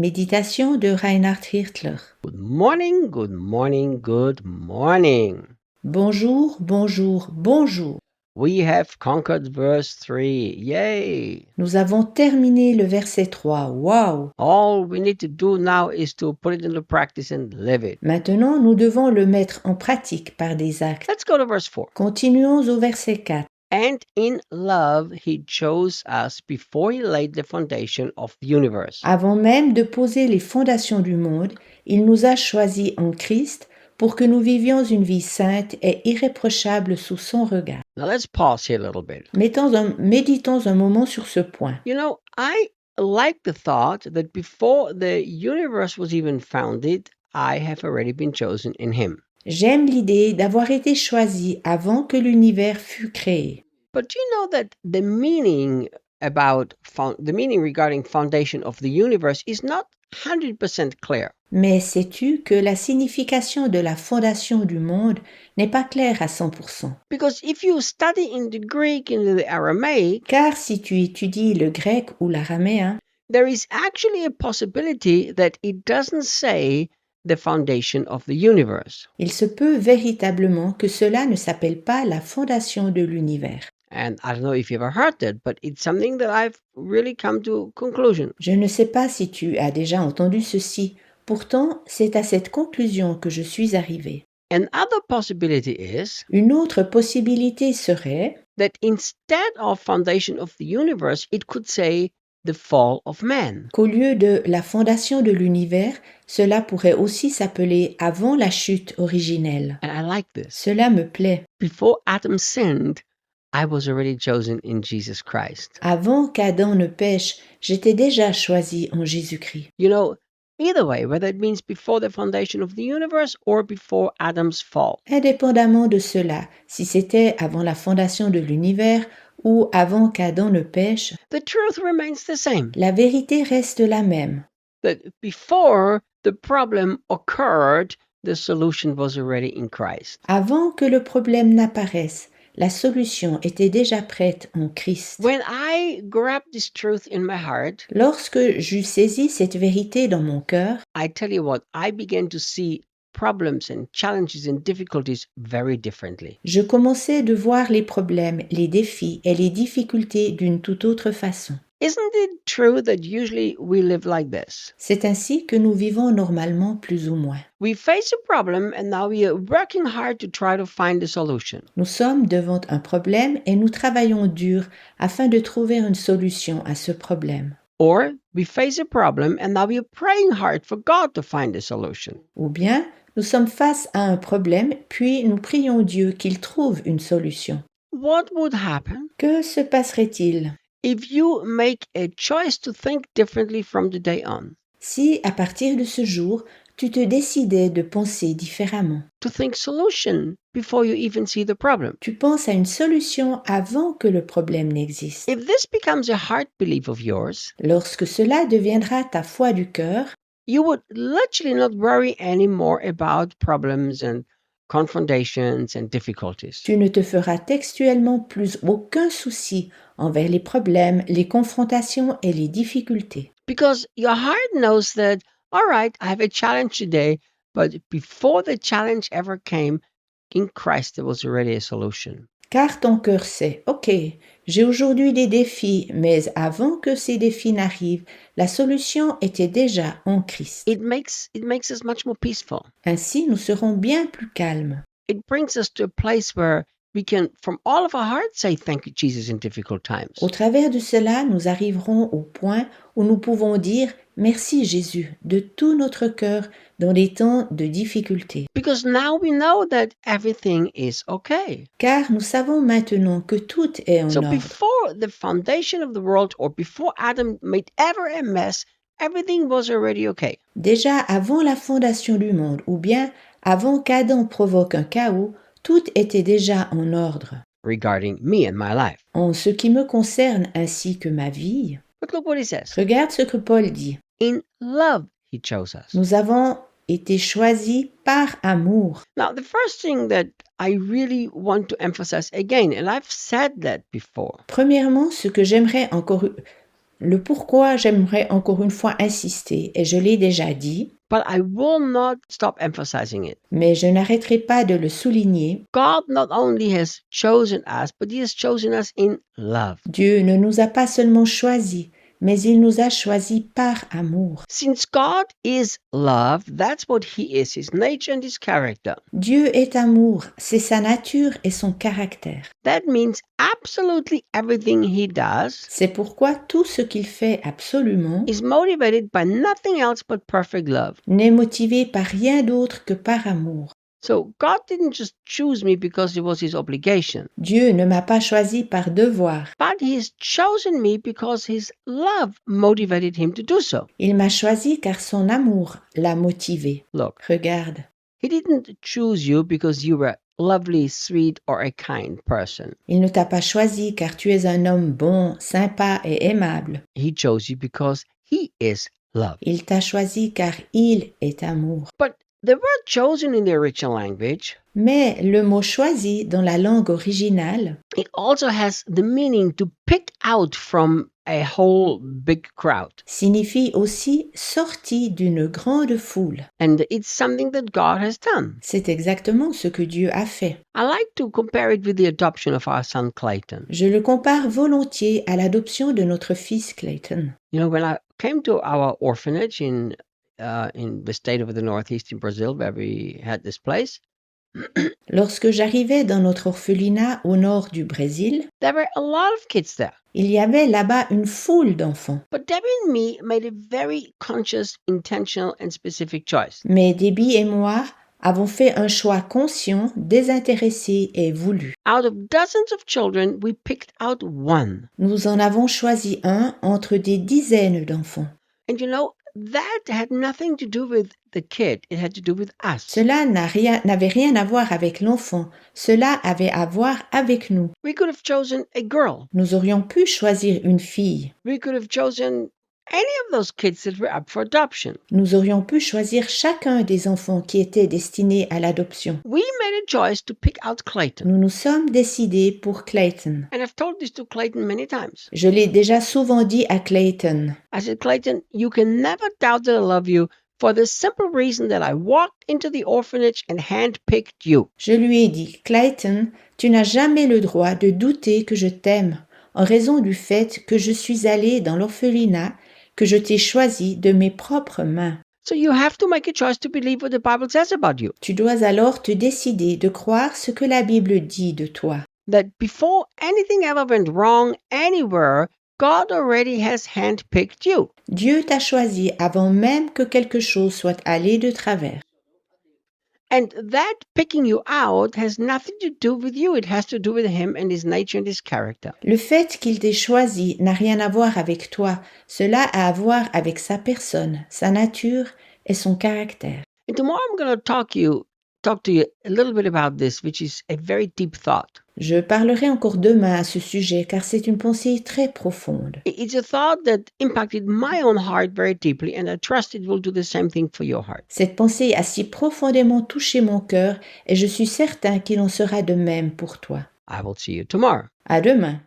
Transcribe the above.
Méditation de Reinhard Hirtler. Good morning, good morning, good morning. Bonjour, bonjour, bonjour. We have conquered verse 3. Yay! Nous avons terminé le verset 3. Waouh! All we need to do now is to put it into practice and live it. Maintenant, nous devons le mettre en pratique par des actes. Let's go to verse 4. Continuons au verset 4. And in love, he chose us before he laid the foundation of the universe. Avant même de poser les fondations du monde, il nous a choisis en Christ pour que nous vivions une vie sainte et irréprochable sous son regard. Now let's pause here a little bit. Méditons un moment sur ce point. You know, I like the thought that before the universe was even founded, I have already been chosen in him. J'aime l'idée d'avoir été choisi avant que l'univers fût créé. But you know that the meaning regarding foundation of the universe is not 100% clear. Mais sais-tu que la signification de la fondation du monde n'est pas claire à 100%? Because if you study in the Greek and the Aramaic, Car si tu étudies le grec ou l'araméen, there is actually a possibility that it doesn't say the foundation of the universe. il se peut véritablement que cela ne s'appelle pas la fondation de l'univers. And I don't know if you've ever heard that, but it's something that I've really come to conclusion. Je ne sais pas si tu as déjà entendu ceci, pourtant c'est à cette conclusion que je suis arrivée. Another possibility is Une autre possibilité serait that instead of foundation of the universe, it could say the fall of man. qu'au lieu de la fondation de l'univers, cela pourrait aussi s'appeler avant la chute originelle. And I like this. Cela me plaît. Before Adam sinned, I was already chosen in Jesus Christ. Avant qu'Adam ne pêche, j'étais déjà choisi en Jésus-Christ. You know, either way, whether it means before the foundation of the universe or before Adam's fall. Indépendamment de cela, si c'était avant la fondation de l'univers ou avant qu'Adam ne pêche, The truth remains the same. la vérité reste la même. That before the problem occurred, the solution was already in Christ. Avant que le problème n'apparaisse, la solution était déjà prête en Christ. When I grabbed this truth in my heart, Lorsque j'eus saisi cette vérité dans mon cœur, I tell you what, I began to see problems and challenges and difficulties very differently. je commençais de voir les problèmes, les défis et les difficultés d'une toute autre façon. Isn't it true that usually we live like this? C'est ainsi que nous vivons normalement plus ou moins. We face a problem and now we are working hard to try to find a solution. Nous sommes devant un problème et nous travaillons dur afin de trouver une solution à ce problème. Or we face a problem and now we are praying hard for God to find a solution. Ou bien, nous sommes face à un problème, puis nous prions Dieu qu'il trouve une solution. What would happen Que se passerait-il if you make a choice to think differently from the day on? si, à partir de ce jour, tu te décidais de penser différemment? To think solution before you even see the problem. Tu penses à une solution avant que le problème n'existe. If this becomes a heart belief of yours, Lorsque cela deviendra ta foi du cœur, you would literally not worry anymore about problems and confrontations and difficulties. tu ne te feras textuellement plus aucun souci envers les problèmes, les confrontations et les difficultés. Because your heart knows that, all right, I have a challenge today, but before the challenge ever came, in Christ there was already a solution. Car ton cœur sait, ok, j'ai aujourd'hui des défis, mais avant que ces défis n'arrivent, la solution était déjà en Christ. It makes us much more peaceful. Ainsi, nous serons bien plus calmes. It brings us to a place where we can, from all of our hearts, say thank you, Jesus, in difficult times. Au travers de cela, nous arriverons au point où nous pouvons dire merci Jésus de tout notre cœur dans les temps de difficulté. Because now we know that everything is okay. Car nous savons maintenant que tout est en So ordre. before the foundation of the world or before Adam made ever a mess, everything was already okay. Déjà avant la fondation du monde, ou bien avant qu'Adam provoque un chaos, tout était déjà en ordre. Regarding me and my life. En ce qui me concerne ainsi que ma vie, But look what he says. regarde ce que Paul dit. In love, he chose us. Nous avons été choisis par amour. Now, the first thing that I really want to emphasize again, and I've said that before, Premièrement, ce que j'aimerais encore Le pourquoi, j'aimerais encore une fois insister, et je l'ai déjà dit, but I will not stop emphasizing it. mais je n'arrêterai pas de le souligner. God not only has chosen us, but He has chosen us in love. Dieu ne nous a pas seulement choisis, mais il nous a choisis par amour. Since God is love, that's what He is, His nature and His character. Dieu est amour, c'est sa nature et son caractère. That means absolutely everything He does C'est pourquoi tout ce qu'il fait absolument is motivated by nothing else but perfect love. n'est motivé par rien d'autre que par amour. So God didn't just choose me because it was His obligation, Dieu ne m'a pas choisi par devoir. but He has chosen me because His love motivated Him to do so. Il m'a choisi car son amour l'a motivé. Look, Regarde, He didn't choose you because you were lovely, sweet, or a kind person. il ne t'a pas choisi car tu es un homme bon, sympa et aimable. He chose you because He is love. Il t'a choisi car il est amour. But the word chosen in the original language, Mais le mot choisi dans la langue originale it also has the meaning to pick out from a whole big crowd. signifie aussi sorti d'une grande foule. And it's something that God has done. C'est exactement ce que Dieu a fait. I like to compare it with the adoption of our son Clayton. Je le compare volontiers à l'adoption de notre fils Clayton. You know, when I came to our orphanage in the state of the Northeast in Brazil, where we had this place, Lorsque j'arrivais dans notre orphelinat au nord du Brésil, there were a lot of kids there. il y avait là-bas une foule d'enfants. But Debbie and me made a very conscious, intentional, and specific choice. Mais Debbie et moi avons fait un choix conscient, désintéressé et voulu. Out of dozens of children, we picked out one. Nous en avons choisi un entre des dizaines d'enfants. And you know, that had nothing to do with the kid. It had to do with us. Cela n'avait rien à voir avec l'enfant. Cela avait à voir avec nous. We could have chosen a girl. Nous aurions pu choisir une fille. We could have chosen any of those kids that were up for adoption. Nous aurions pu choisir chacun des enfants qui étaient destinés à l'adoption. We made a choice to pick out Clayton. Nous nous sommes décidés pour Clayton. And I've told this to Clayton many times. Je l'ai déjà souvent dit à Clayton. I said, Clayton, you can never doubt that I love you for the simple reason that I walked into the orphanage and handpicked you. Je lui ai dit, Clayton, tu n'as jamais le droit de douter que je t'aime, en raison du fait que je suis allé dans l'orphelinat, que je t'ai choisi de mes propres mains. So you have to make a choice to believe what the Bible says about you. Tu dois alors te décider de croire ce que la Bible dit de toi. That before anything ever went wrong anywhere, God already has handpicked you. Dieu t'a choisi avant même que quelque chose soit allé de travers. And that picking you out has nothing to do with you. It has to do with Him and His nature and His character. Le fait qu'il t'ait choisi n'a rien à voir avec toi. Cela a à voir avec sa personne, sa nature et son caractère. And tomorrow I'm going to talk to you a little bit about this, which is a very deep thought. Je parlerai encore demain à ce sujet car c'est une pensée très profonde. It's a thought that impacted my own heart very deeply, and I trust it will do the same thing for your heart. Cette pensée a si profondément touché mon cœur et je suis certain qu'il en sera de même pour toi. I will see you tomorrow. À demain.